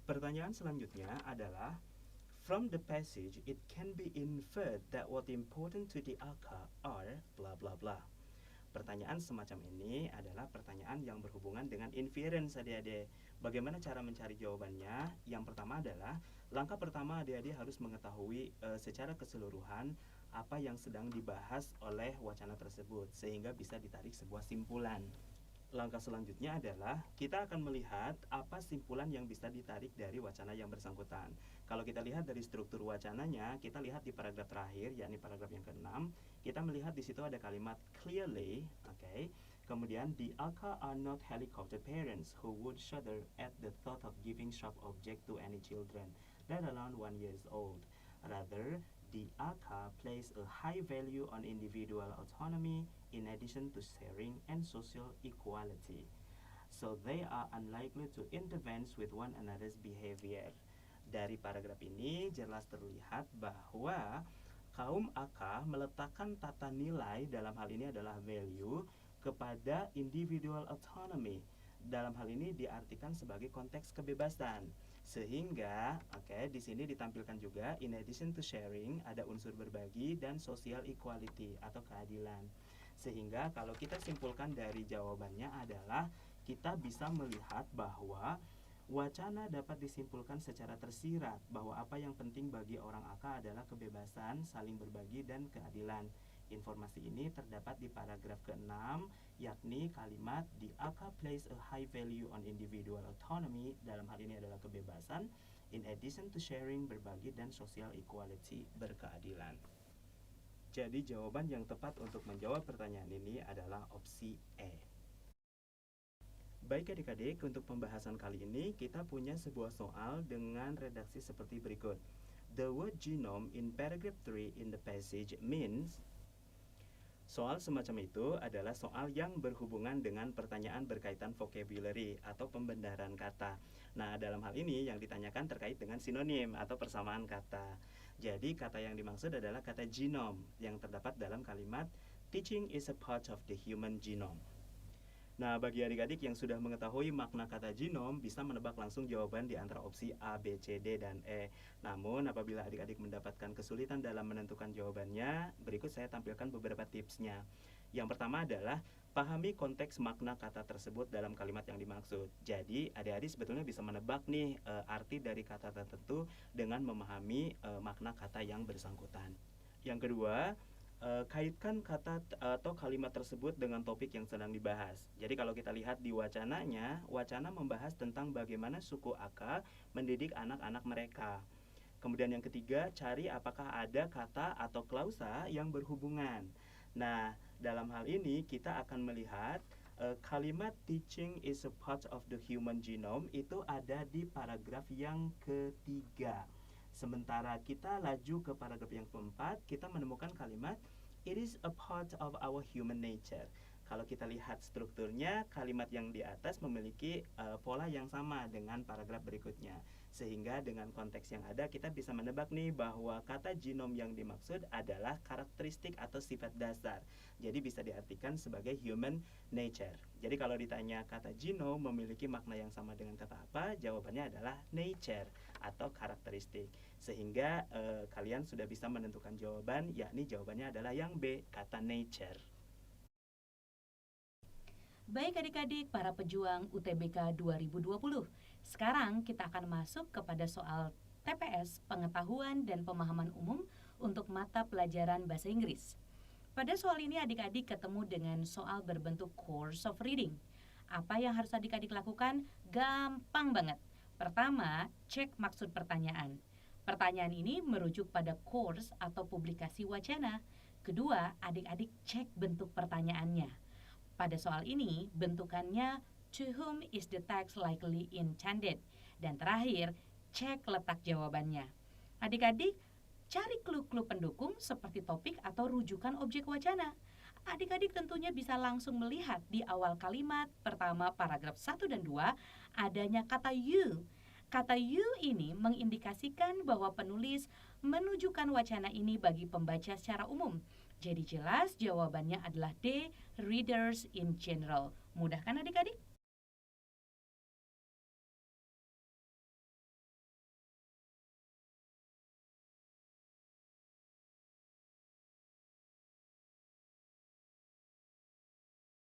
Pertanyaan selanjutnya adalah, from the passage, it can be inferred that what important to the aka are bla bla bla. Pertanyaan semacam ini adalah pertanyaan yang berhubungan dengan inference adik-adik. Bagaimana cara mencari jawabannya? Yang pertama adalah, langkah pertama adik-adik harus mengetahui secara keseluruhan apa yang sedang dibahas oleh wacana tersebut, sehingga bisa ditarik sebuah simpulan. Langkah selanjutnya adalah kita akan melihat apa simpulan yang bisa ditarik dari wacana yang bersangkutan. Kalau kita lihat dari struktur wacananya, kita lihat di paragraf terakhir, yakni paragraf yang ke-6, kita melihat di situ ada kalimat clearly, oke. Kemudian, the Aka are not helicopter parents who would shudder at the thought of giving sharp object to any children, let alone 1 years old. Rather, the Aka place a high value on individual autonomy in addition to sharing and social equality. So they are unlikely to intervene with one another's behavior. Dari paragraf ini jelas terlihat bahwa kaum Aka meletakkan tata nilai, dalam hal ini adalah value, kepada individual autonomy. Dalam hal ini diartikan sebagai konteks kebebasan. Sehingga, di sini ditampilkan juga in addition to sharing, ada unsur berbagi dan social equality atau keadilan. Sehingga kalau kita simpulkan dari jawabannya adalah kita bisa melihat bahwa wacana dapat disimpulkan secara tersirat bahwa apa yang penting bagi orang Aka adalah kebebasan, saling berbagi, dan keadilan. Informasi ini terdapat di paragraf ke-6, yakni kalimat the Aka place a high value on individual autonomy, dalam hal ini adalah kebebasan, in addition to sharing, berbagi, dan social equality, berkeadilan. Jadi jawaban yang tepat untuk menjawab pertanyaan ini adalah opsi E. Baik adik-adik, untuk pembahasan kali ini kita punya sebuah soal dengan redaksi seperti berikut. The word genome in paragraph 3 in the passage means. Soal semacam itu adalah soal yang berhubungan dengan pertanyaan berkaitan vocabulary atau pembenaran kata. Nah, dalam hal ini yang ditanyakan terkait dengan sinonim atau persamaan kata. Jadi kata yang dimaksud adalah kata genome yang terdapat dalam kalimat teaching is a part of the human genome. Nah, bagi adik-adik yang sudah mengetahui makna kata genom, bisa menebak langsung jawaban di antara opsi A, B, C, D, dan E. Namun, apabila adik-adik mendapatkan kesulitan dalam menentukan jawabannya, berikut saya tampilkan beberapa tipsnya. Yang pertama adalah pahami konteks makna kata tersebut dalam kalimat yang dimaksud. Jadi, adik-adik sebetulnya bisa menebak nih arti dari kata tertentu dengan memahami makna kata yang bersangkutan. Yang kedua, kaitkan kata atau kalimat tersebut dengan topik yang sedang dibahas. Jadi kalau kita lihat di wacananya, wacana membahas tentang bagaimana suku Aka mendidik anak-anak mereka. Kemudian yang ketiga, cari apakah ada kata atau klausa yang berhubungan. Nah, dalam hal ini kita akan melihat kalimat teaching is a part of the human genome itu ada di paragraf yang ketiga. Sementara kita laju ke paragraf yang keempat, kita menemukan kalimat it is a part of our human nature. Kalau kita lihat strukturnya, kalimat yang di atas memiliki pola yang sama dengan paragraf berikutnya. Sehingga dengan konteks yang ada, kita bisa menebak nih bahwa kata genom yang dimaksud adalah karakteristik atau sifat dasar. Jadi bisa diartikan sebagai human nature. Jadi kalau ditanya kata genom memiliki makna yang sama dengan kata apa, jawabannya adalah nature atau karakteristik. Sehingga kalian sudah bisa menentukan jawaban, yakni jawabannya adalah yang B, kata nature. Baik adik-adik para pejuang UTBK 2020. Sekarang kita akan masuk kepada soal TPS, pengetahuan dan pemahaman umum untuk mata pelajaran bahasa Inggris. Pada soal ini adik-adik ketemu dengan soal berbentuk course of reading. Apa yang harus adik-adik lakukan? Gampang banget. Pertama, cek maksud pertanyaan. Pertanyaan ini merujuk pada course atau publikasi wacana. Kedua, adik-adik cek bentuk pertanyaannya. Pada soal ini, bentukannya to whom is the text likely intended? Dan terakhir, cek letak jawabannya. Adik-adik, cari clue-clue pendukung seperti topik atau rujukan objek wacana. Adik-adik tentunya bisa langsung melihat di awal kalimat pertama paragraf 1 dan 2 adanya kata you. Kata you ini mengindikasikan bahwa penulis menunjukkan wacana ini bagi pembaca secara umum. Jadi jelas jawabannya adalah D, readers in general. Mudah kan adik-adik?